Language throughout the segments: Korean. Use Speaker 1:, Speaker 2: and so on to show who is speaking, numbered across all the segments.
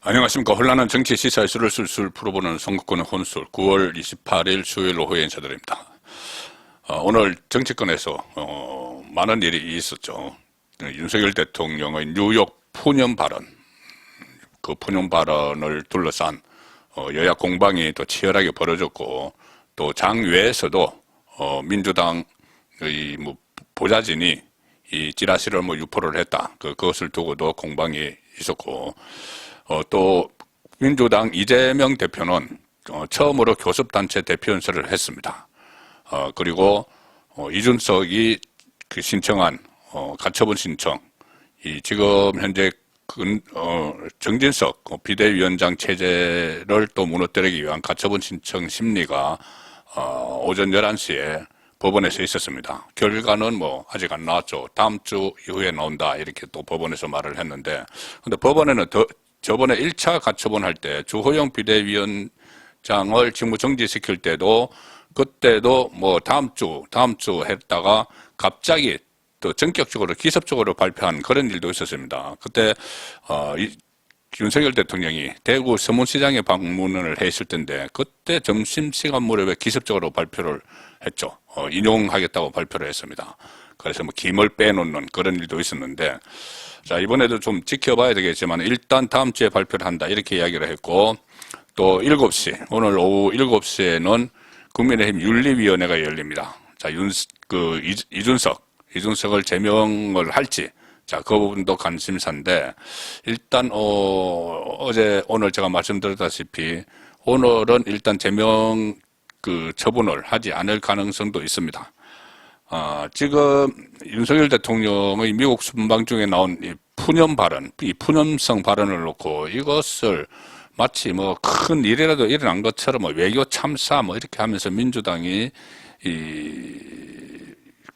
Speaker 1: 안녕하십니까. 혼란한 정치 시사 이슈를 술술 풀어보는 선거권의 혼술 9월 28일 수요일 오후에 인사드립니다. 오늘 정치권에서 많은 일이 있었죠. 윤석열 대통령의 뉴욕 푸념 발언, 그 푸념 발언을 둘러싼 여야 공방이 또 치열하게 벌어졌고, 또 장외에서도 민주당의 보좌진이 이 찌라시를 유포를 했다. 그것을 두고도 공방이 있었고, 또 민주당 이재명 대표는 처음으로 교섭단체 대표 연설을 했습니다. 그리고 이준석이 신청한 가처분 신청, 지금 현재 정진석 비대위원장 체제를 또 무너뜨리기 위한 가처분 신청 심리가 오전 11시에 법원에서 있었습니다. 결과는 아직 안 나왔죠. 다음 주 이후에 나온다, 이렇게 또 법원에서 말을 했는데, 근데 법원에는 저번에 1차 가처분 할 때 주호영 비대위원장을 직무 정지시킬 때도, 그때도 다음 주 했다가 갑자기 또 전격적으로 기습적으로 발표한 그런 일도 있었습니다. 그때 윤석열 대통령이 대구 서문시장에 방문을 했을 텐데, 그때 점심시간 무렵에 기습적으로 발표를 했죠. 인용하겠다고 발표를 했습니다. 그래서 김을 빼놓는 그런 일도 있었는데, 자, 이번에도 좀 지켜봐야 되겠지만 일단 다음 주에 발표를 한다, 이렇게 이야기를 했고, 또 7시, 오늘 오후 7시에는 국민의힘 윤리위원회가 열립니다. 자, 이준석을 제명을 할지, 자, 그 부분도 관심사인데, 일단 오늘 제가 말씀드렸다시피 오늘은 일단 제명 처분을 하지 않을 가능성도 있습니다. 지금 윤석열 대통령의 미국 순방 중에 나온 이 푸념 발언, 이 푸념성 발언을 놓고 이것을 마치 큰 일이라도 일어난 것처럼 외교 참사 이렇게 하면서 민주당이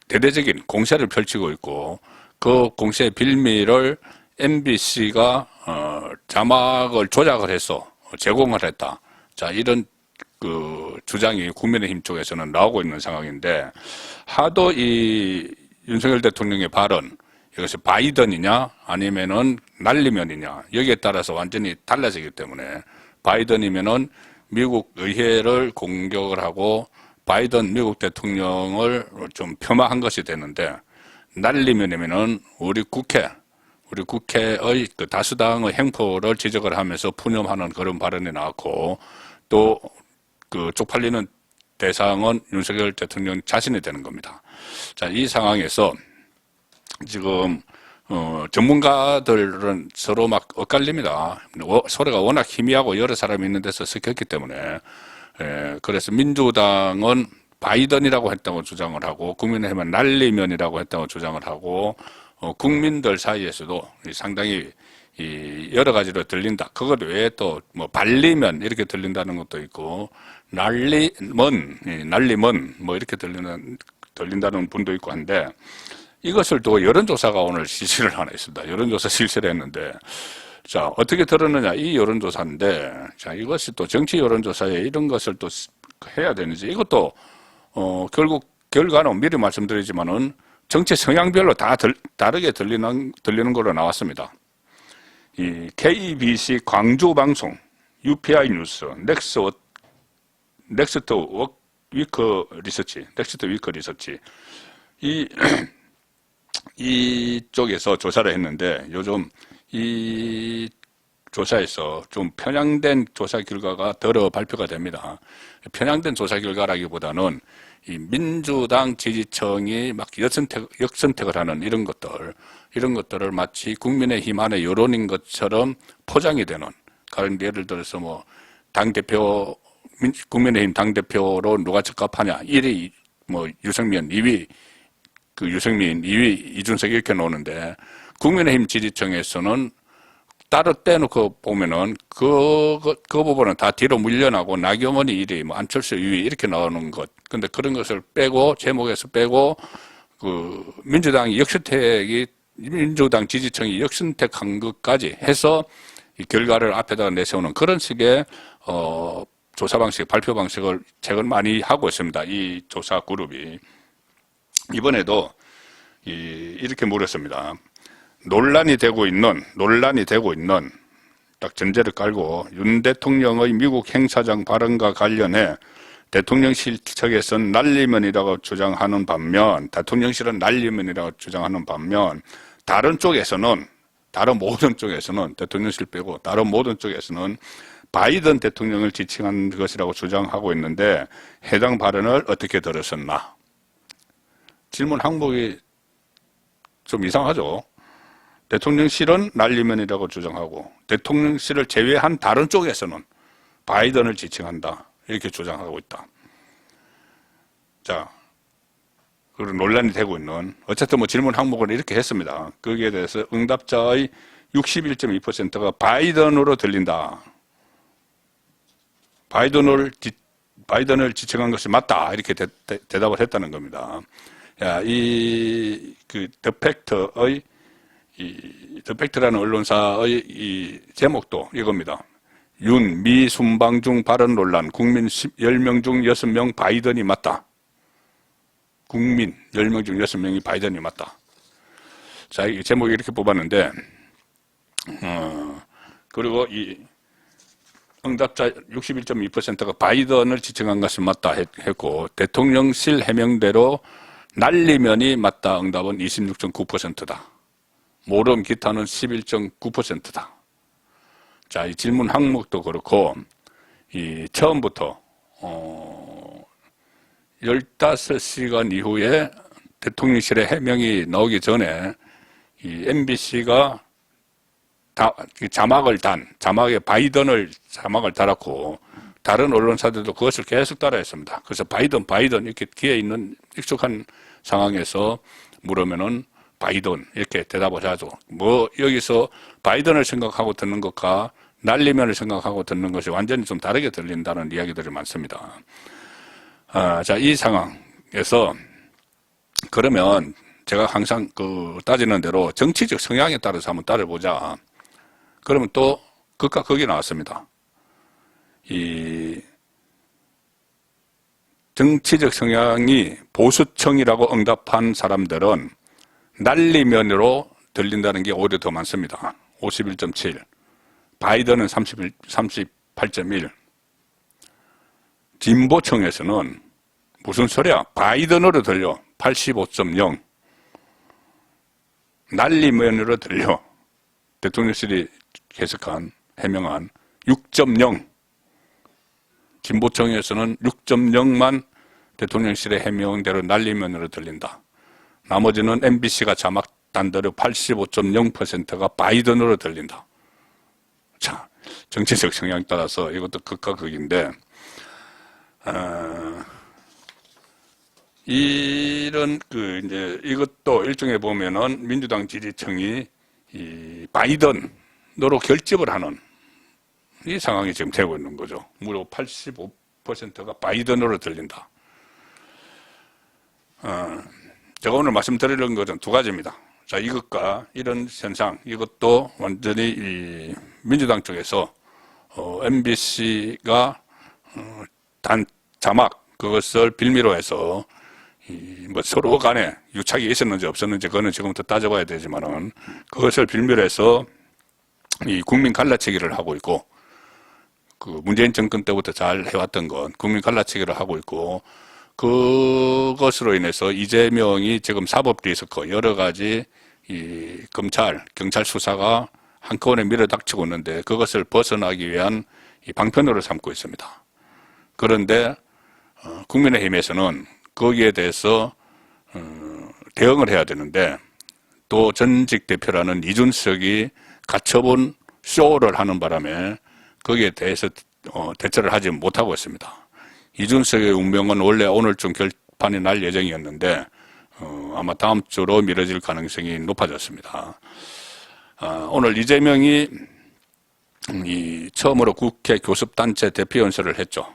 Speaker 1: 대대적인 공세를 펼치고 있고, 그 공세의 빌미를 MBC가 자막을 조작을 해서 제공을 했다. 자, 이런 주장이 국민의힘 쪽에서는 나오고 있는 상황인데, 하도 이 윤석열 대통령의 발언, 이것이 바이든이냐 아니면은 날리면이냐, 여기에 따라서 완전히 달라지기 때문에, 바이든이면은 미국 의회를 공격을 하고 바이든 미국 대통령을 좀 폄하한 것이 되는데, 날리면이면은 우리 국회의 다수당의 행포를 지적을 하면서 푸념하는 그런 발언이 나왔고, 또 쪽팔리는 대상은 윤석열 대통령 자신이 되는 겁니다. 자, 이 상황에서 지금 전문가들은 서로 엇갈립니다. 소리가 워낙 희미하고 여러 사람이 있는 데서 섞였기 때문에, 그래서 민주당은 바이든이라고 했다고 주장을 하고, 국민의힘은 날리면이라고 했다고 주장을 하고, 국민들 사이에서도 상당히 여러 가지로 들린다. 그것 외에 또 발리면 이렇게 들린다는 것도 있고, 날리면 이렇게 들린다는 분도 있고 한데, 이것을 또 여론조사가 오늘 실시를 하나 있습니다. 여론조사 실시를 했는데, 자, 어떻게 들었느냐, 이 여론조사인데, 자, 이것이 또 정치 여론조사에 이런 것을 또 해야 되는지, 이것도 결국 결과는 미리 말씀드리지만은 정치 성향별로 다 다르게 들리는 걸로 나왔습니다. 이 KBC 광주 방송, UPI 뉴스, 넥스트 위크 리서치, 이쪽에서 조사를 했는데, 요즘 이 조사에서 좀 편향된 조사 결과가 덜어 발표가 됩니다. 편향된 조사 결과라기보다는 이 민주당 지지층이 역선택을 하는 이런 것들을 마치 국민의힘 안의 여론인 것처럼 포장이 되는, 예를 들어서 국민의힘 당대표로 누가 적합하냐, 1위 유승민, 2위 유승민, 2위 이준석, 이렇게 나오는데, 국민의힘 지지층에서는 따로 떼놓고 보면은 그 부분은 다 뒤로 물려나고, 나경원이 1위, 안철수 2위 이렇게 나오는 것. 근데 그런 것을 빼고, 제목에서 빼고, 민주당 지지층이 역선택한 것까지 해서 이 결과를 앞에다가 내세우는 그런 식의 조사 방식, 발표 방식을 최근 많이 하고 있습니다. 이 조사 그룹이. 이번에도 이렇게 물었습니다. 논란이 되고 있는 딱 전제를 깔고 윤 대통령의 미국 행사장 발언과 관련해 대통령실 측에서는 날리면이라고 주장하는 반면, 대통령실은 날리면이라고 주장하는 반면, 다른 모든 쪽에서는, 대통령실 빼고 다른 모든 쪽에서는 바이든 대통령을 지칭한 것이라고 주장하고 있는데, 해당 발언을 어떻게 들으셨나? 질문 항목이 좀 이상하죠? 대통령실은 날리면이라고 주장하고, 대통령실을 제외한 다른 쪽에서는 바이든을 지칭한다. 이렇게 주장하고 있다. 자, 그리고 논란이 되고 있는, 어쨌든 뭐 질문 항목을 이렇게 했습니다. 거기에 대해서 응답자의 61.2%가 바이든으로 들린다. 바이든을 지칭한 것이 맞다. 이렇게 대답을 했다는 겁니다. 야, 더팩트라는 언론사의 이 제목도 이겁니다. 윤, 미 순방중 발언 논란, 국민 10명 중 6명 바이든이 맞다. 국민 10명 중 6명이 바이든이 맞다. 자, 이 제목이 이렇게 뽑았는데, 그리고 이 응답자 61.2%가 바이든을 지칭한 것은 맞다 했고, 대통령실 해명대로 날리면이 맞다 응답은 26.9%다. 모름 기타는 11.9%다. 자, 이 질문 항목도 그렇고, 처음부터, 15시간 이후에 대통령실의 해명이 나오기 전에, MBC가 자막에 바이든을 자막을 달았고, 다른 언론사들도 그것을 계속 따라했습니다. 그래서 바이든 이렇게 뒤에 있는 익숙한 상황에서 물으면은 바이든 이렇게 대답을 하죠. 뭐 여기서 바이든을 생각하고 듣는 것과 날리면을 생각하고 듣는 것이 완전히 좀 다르게 들린다는 이야기들이 많습니다. 자, 이 상황에서 그러면 제가 항상 따지는 대로 정치적 성향에 따라서 한번 따져보자. 그러면 또 극과 극이 나왔습니다. 이 정치적 성향이 보수층이라고 응답한 사람들은 날리면으로 들린다는 게 오히려 더 많습니다. 51.7. 바이든은 38.1. 진보층에서는 무슨 소리야? 바이든으로 들려. 85.0. 날리면으로 들려. 대통령실이 해명한 6.0. 진보층에서는 6.0만 대통령실의 해명대로 날리면으로 들린다. 나머지는 MBC가 자막 단대로 85.0%가 바이든으로 들린다. 자, 정치적 성향에 따라서 이것도 극과 극인데, 이것도 일종의 보면은 민주당 지지층이 이 바이든으로 결집을 하는 이 상황이 지금 되고 있는 거죠. 무려 85%가 바이든으로 들린다. 제가 오늘 말씀드리는 것은 두 가지입니다. 자, 이것과 이런 현상, 이것도 완전히 이 민주당 쪽에서 MBC가 자막 그것을 빌미로 해서 뭐 서로 간에 유착이 있었는지 없었는지 그거는 지금부터 따져봐야 되지만은 그것을 빌미로 해서 이 국민 갈라치기를 하고 있고, 그 문재인 정권 때부터 잘 해왔던 건 국민 갈라치기를 하고 있고, 그것으로 인해서 이재명이 지금 사법 리스크 여러 가지 이 경찰 수사가 한꺼번에 밀어닥치고 있는데 그것을 벗어나기 위한 이 방편으로 삼고 있습니다. 그런데 국민의힘에서는 거기에 대해서 대응을 해야 되는데 또 전직 대표라는 이준석이 가처분 쇼를 하는 바람에 거기에 대해서 대처를 하지 못하고 있습니다. 이준석의 운명은 원래 오늘쯤 결판이 날 예정이었는데 아마 다음 주로 미뤄질 가능성이 높아졌습니다. 오늘 이재명이 처음으로 국회 교섭단체 대표연설을 했죠.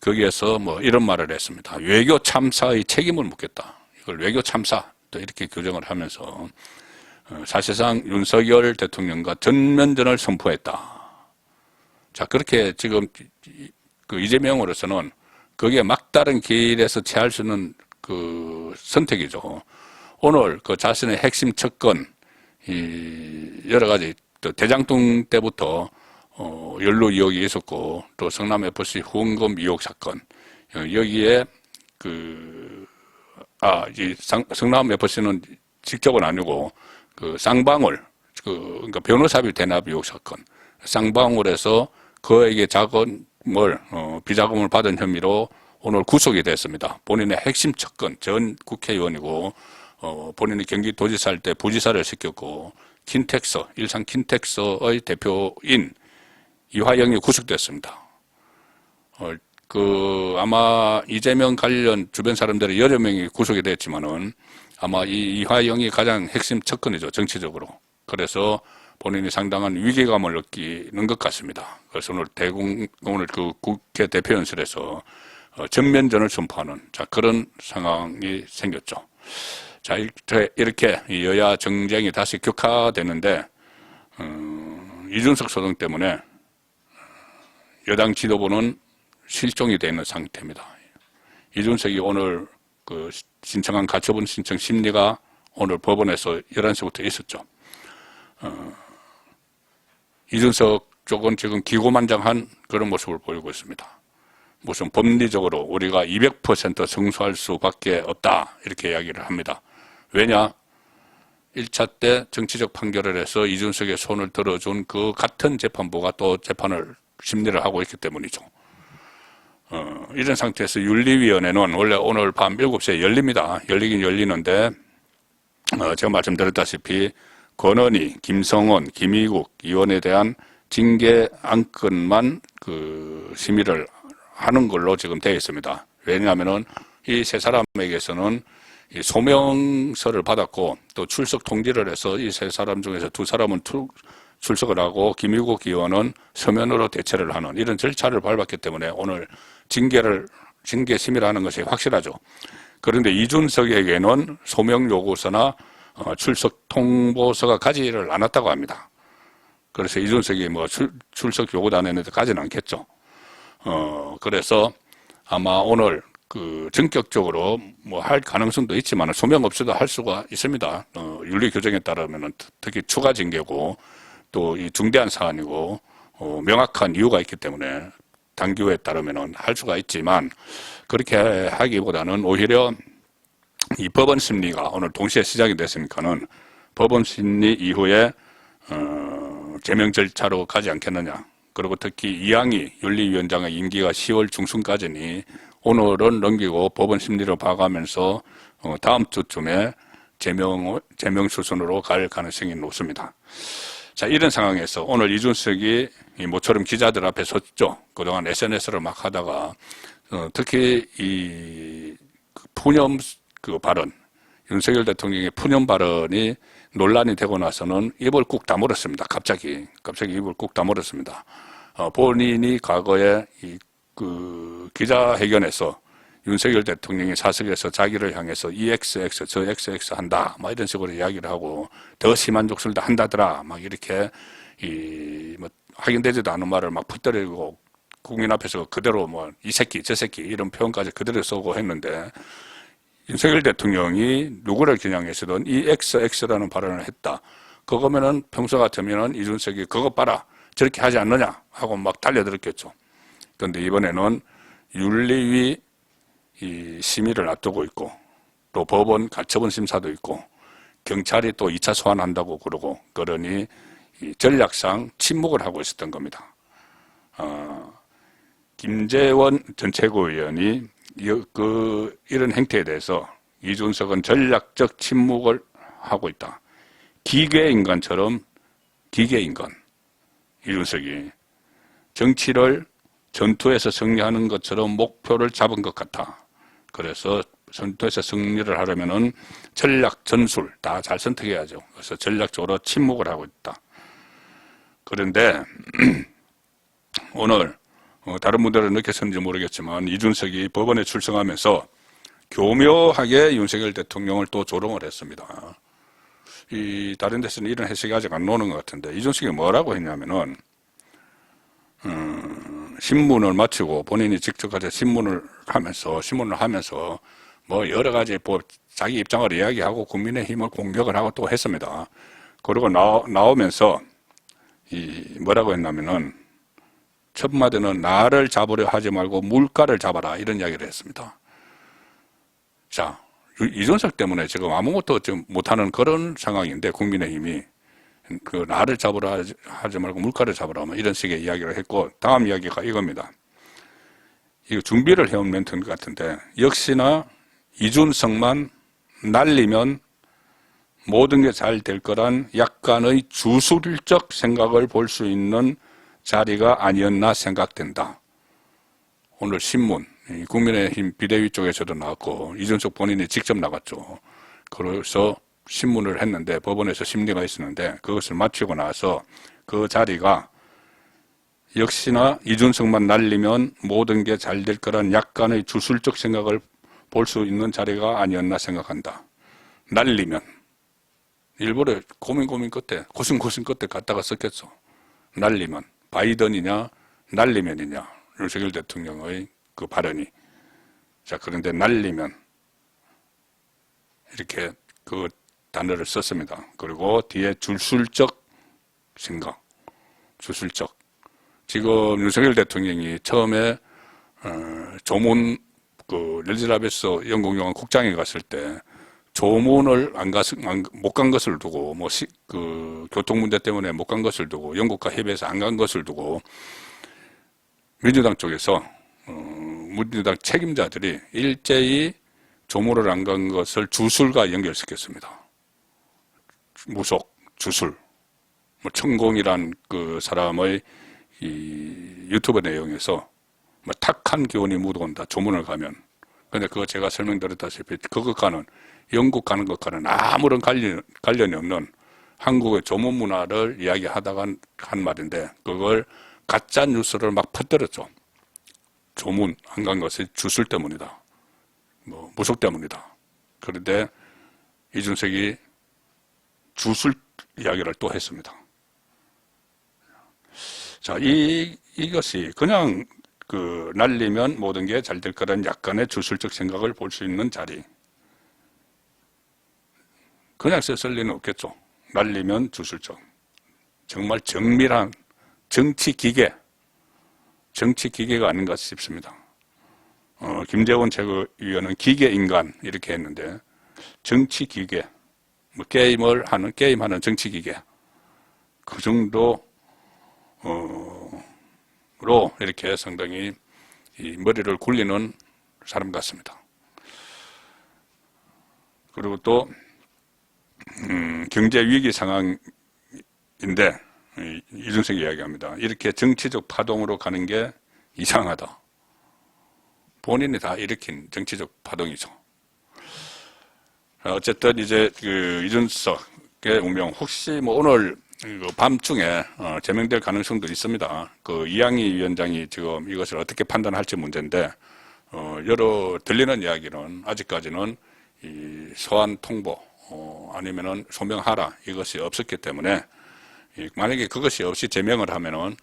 Speaker 1: 거기에서 뭐 이런 말을 했습니다. 외교 참사의 책임을 묻겠다. 이걸 외교 참사 또 이렇게 규정을 하면서 사실상 윤석열 대통령과 전면전을 선포했다. 자, 그렇게 지금 그 이재명으로서는 거기에 막다른 길에서 취할 수 있는 그 선택이죠. 오늘 그 자신의 핵심 척건, 여러 가지 또 대장동 때부터 연루 의혹이 있었고, 또 성남FC 후원금 의혹 사건, 여기에 이 성남FC는 직접은 아니고, 쌍방울, 그러니까 변호사비 대납 의혹 사건, 쌍방울에서 그에게 자금을, 비자금을 받은 혐의로 오늘 구속이 됐습니다. 본인의 핵심 측근, 전 국회의원이고, 본인이 경기도지사 할 때 부지사를 시켰고, 킨텍서, 일산 킨텍서의 대표인 이화영이 구속됐습니다. 아마 이재명 관련 주변 사람들이 여러 명이 구속이 됐지만은 아마 이 이화영이 가장 핵심 측근이죠, 정치적으로. 그래서 본인이 상당한 위기감을 느끼는 것 같습니다. 그래서 오늘 그 국회 대표연설에서 전면전을 선포하는 그런 상황이 생겼죠. 자, 이렇게 여야 정쟁이 다시 격화되는데, 이준석 소동 때문에 여당 지도부는 실종이 되어 있는 상태입니다. 이준석이 오늘 신청한 가처분 신청 심리가 오늘 법원에서 11시부터 있었죠. 이준석 쪽은 지금 기고만장한 그런 모습을 보이고 있습니다. 무슨 법리적으로 우리가 200% 승소할 수밖에 없다 이렇게 이야기를 합니다. 왜냐? 1차 때 정치적 판결을 해서 이준석의 손을 들어준 그 같은 재판부가 또 심리를 하고 있기 때문이죠. 이런 상태에서 윤리위원회는 원래 오늘 밤 7시에 열립니다. 열리긴 열리는데, 제가 말씀드렸다시피 권은희, 김성원, 김희국 의원에 대한 징계 안건만 심의를 하는 걸로 지금 되어 있습니다. 왜냐하면은 이 세 사람에게서는 이 소명서를 받았고 또 출석 통지를 해서 이 세 사람 중에서 두 사람은 출석을 하고 김희국 의원은 서면으로 대체를 하는 이런 절차를 밟았기 때문에 오늘 징계 심의를 하는 것이 확실하죠. 그런데 이준석에게는 소명 요구서나 출석 통보서가 가지를 않았다고 합니다. 그래서 이준석이 출석 요구도 안 했는데 가지는 않겠죠. 그래서 아마 오늘 전격적으로 할 가능성도 있지만 소명 없이도 할 수가 있습니다. 윤리 규정에 따르면 특히 추가 징계고 또 이 중대한 사안이고 명확한 이유가 있기 때문에 당규에 따르면 할 수가 있지만 그렇게 하기보다는 오히려 이 법원 심리가 오늘 동시에 시작이 됐으니까는 법원 심리 이후에 제명 절차로 가지 않겠느냐. 그리고 특히 이양희 윤리위원장의 임기가 10월 중순까지니 오늘은 넘기고 법원 심리로 봐가면서 다음 주쯤에 제명 수순으로 갈 가능성이 높습니다. 자, 이런 상황에서 오늘 이준석이 모처럼 기자들 앞에 섰죠. 그동안 SNS를 막 하다가 특히 이 푸념 발언, 윤석열 대통령의 푸념 발언이 논란이 되고 나서는 입을 꾹 다물었습니다. 갑자기 입을 꾹 다물었습니다. 본인이 과거에 기자회견에서 윤석열 대통령이 사석에서 자기를 향해서 EXX, 저 XX 한다, 이런 식으로 이야기를 하고, 더 심한 족술도 한다더라, 이렇게, 확인되지도 않은 말을 막 퍼뜨리고, 국민 앞에서 그대로 이 새끼, 저 새끼, 이런 표현까지 그대로 쓰고 했는데, 윤석열 대통령이 누구를 겨냥해서든 EXX라는 발언을 했다. 그거면은 평소 같으면은 이준석이 그거 봐라, 저렇게 하지 않느냐, 하고 막 달려들었겠죠. 그런데 이번에는 윤리위 심의를 앞두고 있고 또 법원 가처분 심사도 있고 경찰이 또 2차 소환한다고 그러니 전략상 침묵을 하고 있었던 겁니다. 김재원 전 최고위원이 이런 행태에 대해서 이준석은 전략적 침묵을 하고 있다. 기계인간처럼 기계인간 이준석이 정치를 전투에서 승리하는 것처럼 목표를 잡은 것 같아. 그래서 전투에서 승리를 하려면은 전략, 전술 다 잘 선택해야죠. 그래서 전략적으로 침묵을 하고 있다. 그런데 오늘 다른 분들은 느꼈는지 모르겠지만 이준석이 법원에 출석하면서 교묘하게 윤석열 대통령을 또 조롱을 했습니다. 다른 데서는 이런 해석이 아직 안 나오는 것 같은데 이준석이 뭐라고 했냐면은 신문을 마치고 본인이 직접 가서 신문을 하면서 여러 가지 자기 입장을 이야기하고 국민의힘을 공격을 하고 또 했습니다. 그리고 나오면서 뭐라고 했냐면은 첫 마디는 나를 잡으려 하지 말고 물가를 잡아라 이런 이야기를 했습니다. 자, 이준석 때문에 지금 아무것도 지금 못하는 그런 상황인데 국민의힘이 그 나를 잡으라 하지 말고 물가를 잡으라 뭐 이런 식의 이야기를 했고 다음 이야기가 이겁니다. 이거 준비를 해온 멘트 같은데 역시나 이준석만 날리면 모든 게 잘 될 거란 약간의 주술적 생각을 볼 수 있는 자리가 아니었나 생각된다. 오늘 신문 국민의힘 비대위 쪽에서도 나왔고 이준석 본인이 직접 나갔죠. 그래서 신문을 했는데 법원에서 심리가 있었는데 그것을 마치고 나서 그 자리가 역시나 이준석만 날리면 모든 게 잘 될 거란 약간의 주술적 생각을 볼 수 있는 자리가 아니었나 생각한다. 날리면 일부러 고민 끝에 고심 끝에 갔다가 썼겠죠. 날리면 바이든이냐 날리면이냐 윤석열 대통령의 그 발언이. 자, 그런데 날리면 이렇게 그 단어를 썼습니다. 그리고 뒤에 주술적 생각, 주술적. 지금 윤석열 대통령이 처음에 조문 그 엘리자베스 영국영화 국장에 갔을 때 조문을 못 간 것을 두고 그 교통 문제 때문에 못 간 것을 두고 영국과 협의해서 안 간 것을 두고 민주당 쪽에서 민주당 책임자들이 일제히 조문을 안 간 것을 주술과 연결시켰습니다. 무속, 주술. 천공이란 그 사람의 이 유튜브 내용에서 탁한 기운이 묻어온다. 조문을 가면. 근데 그거 제가 설명드렸다시피 그것과는 영국 가는 것과는 아무런 관련이 없는 한국의 조문 문화를 이야기하다가 한 말인데 그걸 가짜 뉴스를 막 퍼뜨렸죠. 조문 안 간 것이 주술 때문이다. 무속 때문이다. 그런데 이준석이 주술 이야기를 또 했습니다. 자, 이것이 그냥 그 날리면 모든 게 잘 될 거라는 약간의 주술적 생각을 볼 수 있는 자리. 그냥 쓸 리는 없겠죠. 날리면 주술적. 정말 정밀한 정치 기계가 아닌가 싶습니다. 김재원 최고위원은 기계인간 이렇게 했는데 정치 기계, 게임하는 정치 기계 그 정도로 이렇게 상당히 이 머리를 굴리는 사람 같습니다. 그리고 또 경제 위기 상황인데 이준석이 이야기합니다. 이렇게 정치적 파동으로 가는 게 이상하다. 본인이 다 일으킨 정치적 파동이죠. 어쨌든 이제 그 이준석의 운명 혹시 오늘 밤중에 제명될 가능성도 있습니다. 그 이양희 위원장이 지금 이것을 어떻게 판단할지 문제인데 여러 들리는 이야기는 아직까지는 이 소환 통보 아니면은 소명하라 이것이 없었기 때문에 만약에 그것이 없이 제명을 하면은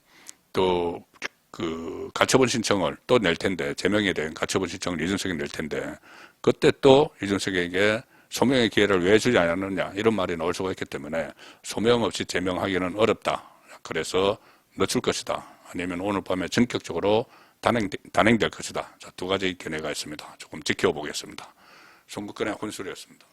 Speaker 1: 또 그 가처분 신청을 또 낼 텐데 제명에 대한 가처분 신청을 이준석이 낼 텐데 그때 또 이준석에게 소명의 기회를 왜 주지 않았느냐 이런 말이 나올 수가 있기 때문에 소명 없이 제명하기는 어렵다. 그래서 늦출 것이다. 아니면 오늘 밤에 전격적으로 단행될 것이다. 자, 두 가지 견해가 있습니다. 조금 지켜보겠습니다. 송국근의 혼술이었습니다.